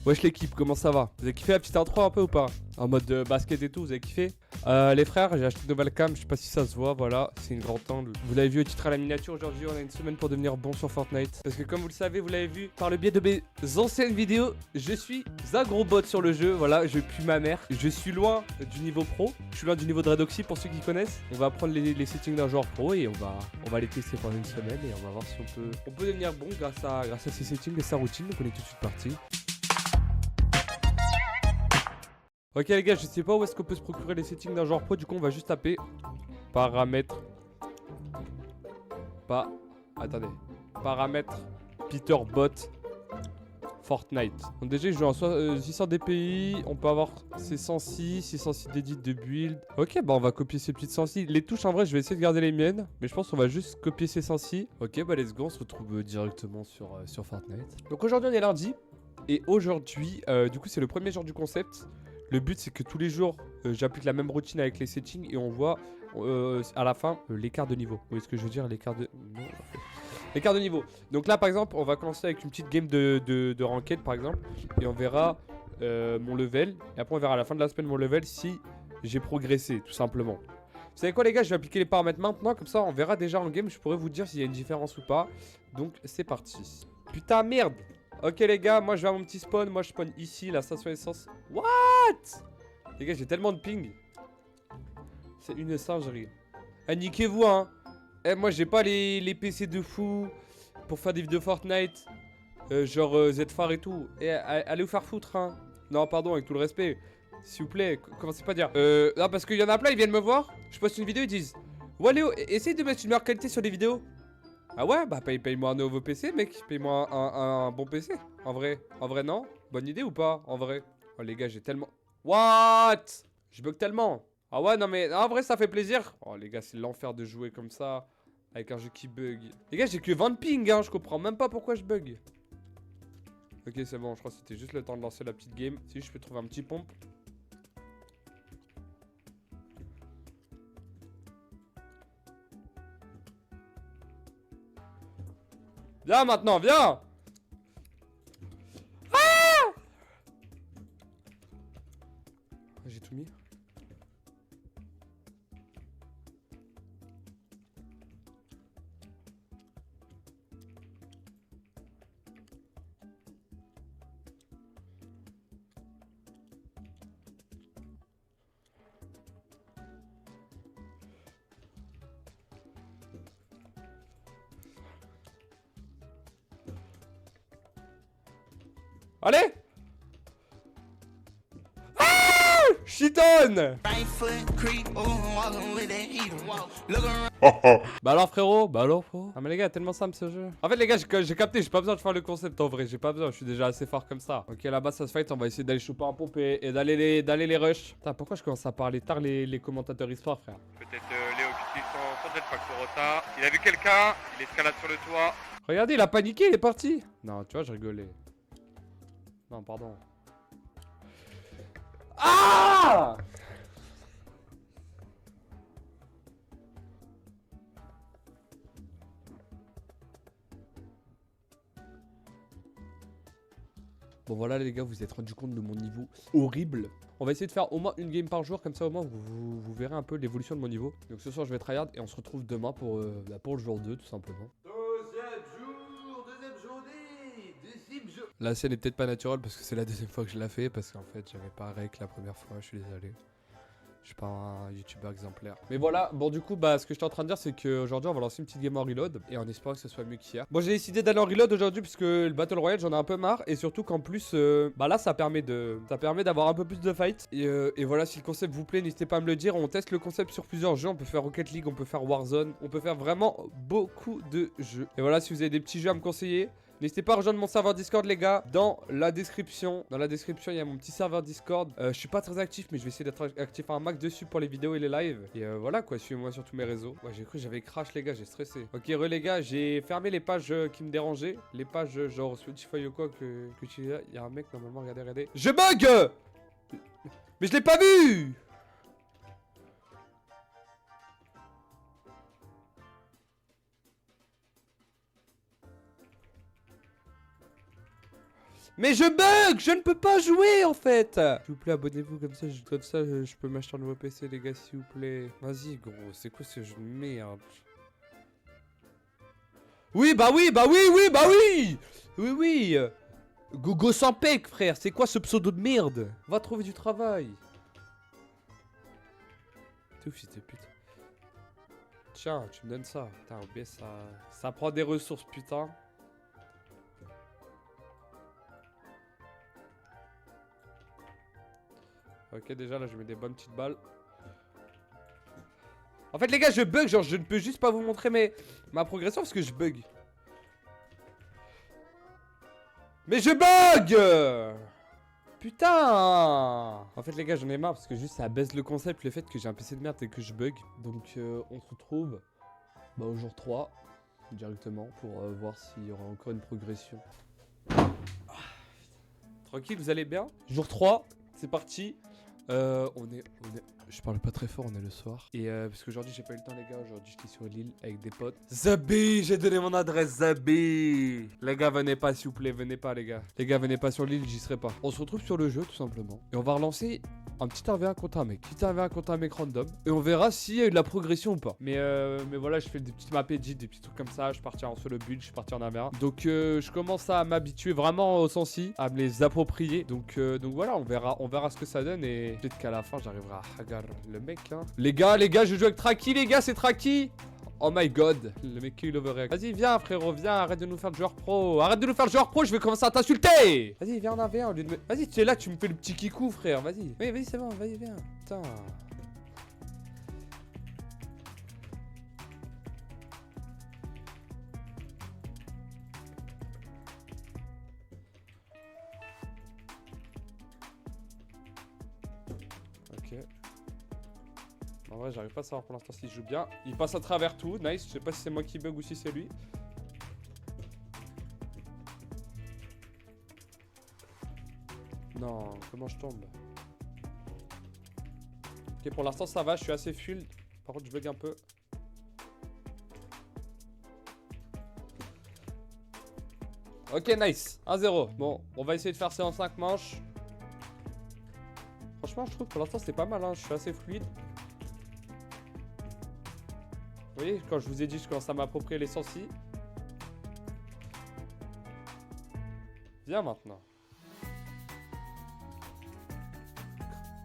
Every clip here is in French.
Wesh l'équipe, comment ça va? Vous avez kiffé la petite intro un peu ou pas? En mode basket et tout, vous avez kiffé? Les frères, j'ai acheté une nouvelle cam, je sais pas si ça se voit, voilà, c'est une grande angle. Vous l'avez vu au titre à la miniature, aujourd'hui on a une semaine pour devenir bon sur Fortnite. Parce que comme vous le savez, vous l'avez vu par le biais de mes anciennes vidéos, je suis un gros bot sur le jeu, voilà, je pue ma mère. Je suis loin du niveau pro, je suis loin du niveau de Redoxy pour ceux qui connaissent. On va prendre les settings d'un joueur pro et on va les tester pendant une semaine et on va voir si on peut devenir bon grâce à ces settings et sa routine, donc on est tout de suite parti. Ok les gars, je sais pas où est-ce qu'on peut se procurer les settings d'un joueur pro, du coup on va juste taper paramètres. Paramètres Peter Bot Fortnite. Donc déjà je joue en 600 dpi, on peut avoir ces 606 d'édit de build. Ok bah on va copier ces petites 106. Les touches en vrai je vais essayer de garder les miennes, mais je pense qu'on va juste copier ces 106. Ok bah let's go, on se retrouve directement sur Fortnite. Donc aujourd'hui on est lundi, et aujourd'hui du coup c'est le premier jour du concept. Le but c'est que tous les jours j'applique la même routine avec les settings et on voit à la fin l'écart de niveau. Vous voyez ce que je veux dire, l'écart de... Non, l'écart de niveau. Donc là par exemple on va commencer avec une petite game de ranked par exemple. Et on verra mon level. Et après on verra à la fin de la semaine mon level si j'ai progressé tout simplement. Vous savez quoi les gars, je vais appliquer les paramètres maintenant. Comme ça on verra déjà en game, je pourrais vous dire s'il y a une différence ou pas. Donc c'est parti. Putain merde. Ok les gars, moi je vais à mon petit spawn. Moi je spawn ici, la station essence. What? Les gars j'ai tellement de ping. C'est une singerie. Eh niquez-vous hein. Eh moi j'ai pas les PC de fou pour faire des vidéos Fortnite. Genre Zfar et tout. Eh allez vous faire foutre hein. Non pardon, avec tout le respect. S'il vous plaît, commencez pas à dire. Non parce qu'il y en a plein, ils viennent me voir. Je poste une vidéo, ils disent ouais Léo, essaye de mettre une meilleure qualité sur les vidéos. Ah ouais, bah paye-moi un nouveau PC mec, paye-moi un bon PC. En vrai non. Bonne idée ou pas, en vrai? Oh les gars, j'ai tellement... What? Je bug tellement. Ah ouais, non mais en vrai ça fait plaisir. Oh les gars, c'est l'enfer de jouer comme ça avec un jeu qui bug. Les gars, j'ai que 20 ping hein, je comprends même pas pourquoi je bug. Ok, c'est bon, je crois que c'était juste le temps de lancer la petite game. Si je peux trouver un petit pompe. Viens maintenant, viens. Ah! J'ai tout mis. Allez! Ah! Chiton! Bah alors frérot, Ah mais les gars, tellement simple ce jeu. En fait les gars, j'ai capté, j'ai pas besoin de faire le concept en vrai, j'ai pas besoin, je suis déjà assez fort comme ça. Ok, là-bas ça se fight, on va essayer d'aller choper un pompe et d'aller les rush. Putain, pourquoi je commence à parler tard les commentateurs histoire frère? Peut-être Léo qui utilise son jetpack sur Rota. Il a vu quelqu'un, il escalade sur le toit. Regardez, il a paniqué, il est parti. Non, tu vois, je rigolais. Non, pardon. Ah! Bon voilà les gars, vous vous êtes rendu compte de mon niveau horrible. On va essayer de faire au moins une game par jour, comme ça au moins vous verrez un peu l'évolution de mon niveau. Donc ce soir je vais tryhard et on se retrouve demain pour le jour 2 tout simplement. Deuxième journée. La scène est peut-être pas naturelle parce que c'est la deuxième fois que je la fais, parce qu'en fait j'avais pas rec la première fois, je suis désolé. Je suis pas un youtubeur exemplaire. Mais voilà, bon du coup, bah ce que j'étais en train de dire, c'est qu'aujourd'hui on va lancer une petite game en reload. Et en espérant que ce soit mieux qu'hier. Bon, j'ai décidé d'aller en reload aujourd'hui puisque le Battle Royale j'en ai un peu marre. Et surtout qu'en plus, bah là ça permet d'avoir un peu plus de fight. Et voilà, si le concept vous plaît, n'hésitez pas à me le dire. On teste le concept sur plusieurs jeux. On peut faire Rocket League, on peut faire Warzone. On peut faire vraiment beaucoup de jeux. Et voilà, si vous avez des petits jeux à me conseiller, n'hésitez pas à rejoindre mon serveur Discord les gars, dans la description. Dans la description il y a mon petit serveur Discord. Je suis pas très actif mais je vais essayer d'être actif un max dessus pour les vidéos et les lives. Et voilà quoi, suivez-moi sur tous mes réseaux. Ouais j'ai cru que j'avais crash les gars, j'ai stressé. Ok les gars, j'ai fermé les pages qui me dérangeaient. Les pages genre Spotify ou quoi que tu... Il y a un mec normalement, regardez. Je bug. Mais je l'ai pas vu. Mais je bug! Je ne peux pas jouer en fait! S'il vous plaît, abonnez-vous comme ça, je peux m'acheter un nouveau PC, les gars, s'il vous plaît. Vas-y, gros, c'est quoi ce jeu de merde? Oui, bah oui, bah oui, oui, bah oui! Oui, oui! Gogo sans pec, frère, c'est quoi ce pseudo de merde? Va trouver du travail. T'es ouf, fils de pute. Tiens, tu me donnes ça. Putain, OBS, ça prend des ressources, putain. Ok, déjà là, je mets des bonnes petites balles. En fait, les gars, je bug. Genre, je ne peux juste pas vous montrer ma progression parce que je bug. Mais je bug! Putain! En fait, les gars, j'en ai marre parce que juste ça baisse le concept, le fait que j'ai un PC de merde et que je bug. Donc, on se retrouve au jour 3 directement pour voir s'il y aura encore une progression. Tranquille, vous allez bien? Jour 3, c'est parti. On est... Je parle pas très fort, on est le soir. Et parce qu'aujourd'hui j'ai pas eu le temps les gars, aujourd'hui j'étais sur l'île avec des potes. Zabi, j'ai donné mon adresse, Zabi. Les gars venez pas s'il vous plaît, venez pas les gars. Les gars venez pas sur l'île, j'y serai pas. On se retrouve sur le jeu tout simplement. Et on va relancer un petit 1v1 contre un mec. Petit 1v1 contre un mec random. Et on verra s'il y a eu de la progression ou pas. Mais voilà, je fais des petites maps edit, des petits trucs comme ça. Je suis parti en solo build, je suis parti en 1v1. Donc je commence à m'habituer vraiment au sensi, à me les approprier. Donc voilà, on verra ce que ça donne. Et peut-être qu'à la fin j'arriverai à hagar le mec hein. Les gars, je joue avec Traki, les gars, c'est Traki. Oh my god, le mec qui overreact. Vas-y, viens frérot, viens, arrête de nous faire le joueur pro. Arrête de nous faire le joueur pro, je vais commencer à t'insulter. Vas-y, viens en 1v1 au lieu de me... Vas-y, tu es là, tu me fais le petit kikou, frère, vas-y. Oui, vas-y, c'est bon, vas-y, viens. Putain. Ok. En vrai, j'arrive pas à savoir pour l'instant s'il joue bien. Il passe à travers tout, nice. Je sais pas si c'est moi qui bug ou si c'est lui. Non, comment je tombe? Ok, pour l'instant ça va, je suis assez full. Par contre, je bug un peu. Ok, nice. 1-0. Bon, on va essayer de faire ça en 5 manches. Franchement, je trouve que pour l'instant c'est pas mal, hein. Je suis assez fluide. Vous voyez, quand je vous ai dit, je commence à m'approprier les sensi. Viens maintenant.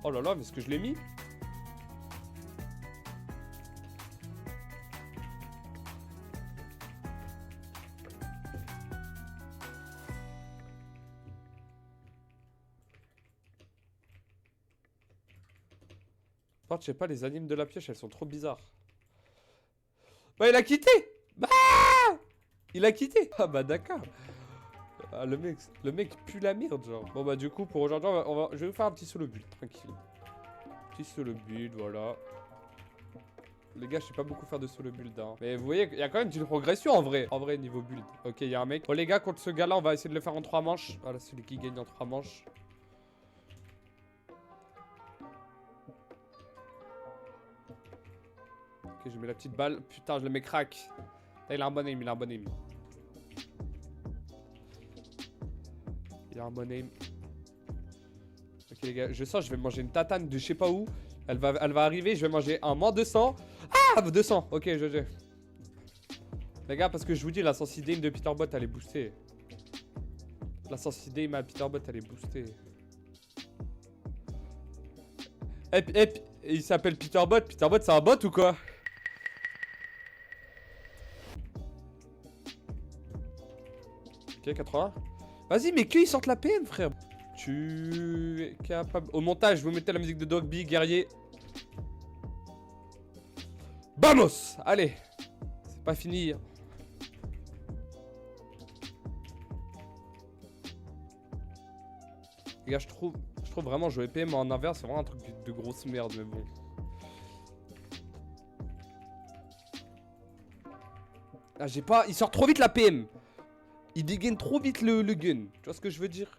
Oh là là, mais est-ce que je l'ai mis? Par contre, je sais pas, les animes de la pioche, elles sont trop bizarres. Bah, il a quitté! Bah! Il a quitté! Ah bah d'accord. Ah, le mec pue la merde, genre. Bon bah du coup, pour aujourd'hui, je vais vous faire un petit solo build, tranquille. Petit solo build, voilà. Les gars, je sais pas beaucoup faire de solo build, hein. Mais vous voyez, il y a quand même une progression en vrai. En vrai, niveau build. Ok, il y a un mec. Bon les gars, contre ce gars-là, on va essayer de le faire en 3 manches. Voilà, celui qui gagne en 3 manches. Ok, je mets la petite balle. Putain, je le mets crack. Là, il a un bon aim, il a un bon aim. Il a un bon aim. Ok les gars, je sens, je vais manger une tatane de je sais pas où. Elle va arriver, je vais manger un moins 200. Ah 200, ok, GG. Les gars, parce que je vous dis, la sensidame de Peterbot, elle est boostée. La sensidame à Peterbot, elle est boostée. Il s'appelle Peterbot. Peterbot, c'est un bot ou quoi? Ok, 80. Vas-y, mais qu'ils sortent la PM, frère. Tu es capable... Au montage, vous mettez la musique de Dogby, guerrier. Vamos! Allez. C'est pas fini. Les gars, je trouve vraiment jouer PM en inverse, c'est vraiment un truc de grosse merde, mais bon. Ah, j'ai pas... Il sort trop vite la PM. Il dégaine trop vite le gun. Tu vois ce que je veux dire?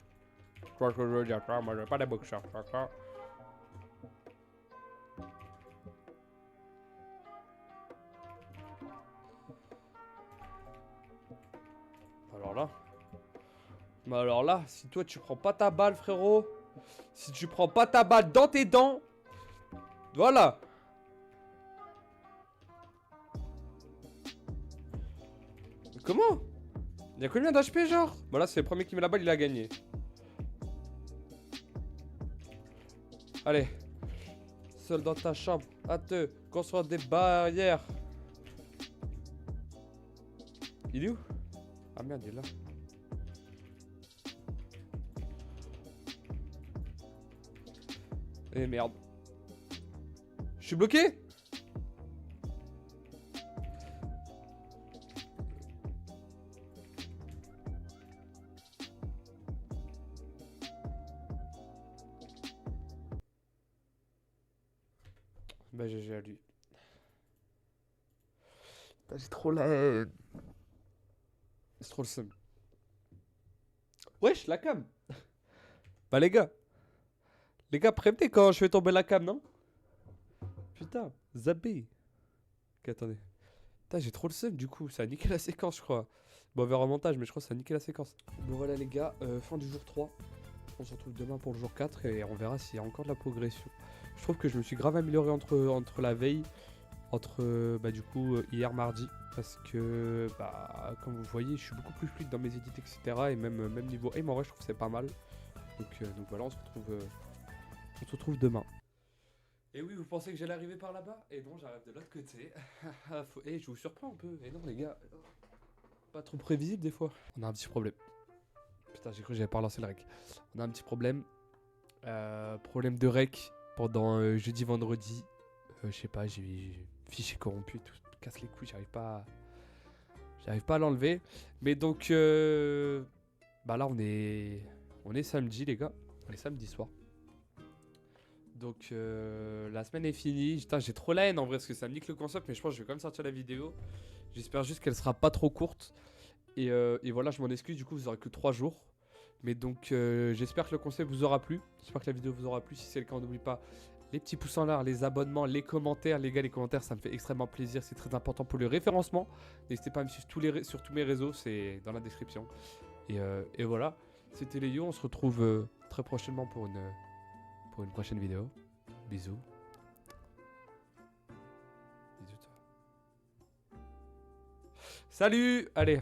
Je vois ce que je veux dire, moi j'ai pas de boxeur, d'accord? Alors là... Mais alors là, si toi tu prends pas ta balle, frérot, si tu prends pas ta balle dans tes dents, voilà. Comment? Il y a combien d'HP genre? Voilà, c'est le premier qui met la balle, il a gagné. Allez. Seul dans ta chambre, à te construire des barrières. Il est où? Ah merde, il est là. Eh merde. Je suis bloqué? Bah GG à lui. J'ai trop la haine. C'est trop le seum. Wesh, la cam. Bah les gars, prévenez quand je fais tomber la cam, non? Putain, zappé. Ok, attendez. Putain, j'ai trop le seum du coup, ça a niqué la séquence, je crois. Bon, on verra en montage, mais je crois que ça a niqué la séquence. Bon, voilà, les gars, fin du jour 3. On se retrouve demain pour le jour 4 et on verra s'il y a encore de la progression. Je trouve que je me suis grave amélioré entre la veille, bah, du coup, hier mardi. Parce que, bah, comme vous voyez, je suis beaucoup plus fluide dans mes edits, etc. Et même niveau aim, en vrai, je trouve que c'est pas mal. Donc voilà, on se retrouve demain. Et oui, vous pensez que j'allais arriver par là-bas? Et non, j'arrive de l'autre côté. Et je vous surprends un peu. Et non, les gars, pas trop prévisible des fois. On a un petit problème. Putain, j'ai cru que j'avais pas relancé le rec. On a un petit problème. Problème de rec pendant jeudi, vendredi. Je sais pas, j'ai fichier corrompu, tout casse les couilles, j'arrive pas à l'enlever. Mais donc, bah là on est samedi les gars, on est samedi soir. Donc la semaine est finie. Putain, j'ai trop la haine en vrai parce que ça me nique le concept, mais je pense que je vais quand même sortir la vidéo. J'espère juste qu'elle sera pas trop courte. Et voilà, je m'en excuse, du coup vous aurez que 3 jours. Mais donc j'espère que le concept vous aura plu. J'espère que la vidéo vous aura plu. Si c'est le cas, n'oubliez pas les petits pouces en l'air, les abonnements, les commentaires. Les gars, les commentaires, ça me fait extrêmement plaisir. C'est très important pour le référencement. N'hésitez pas à me suivre sur tous mes réseaux. C'est dans la description. Et voilà. C'était Léo. On se retrouve très prochainement pour une prochaine vidéo. Bisous. Bisous toi. Salut! Allez.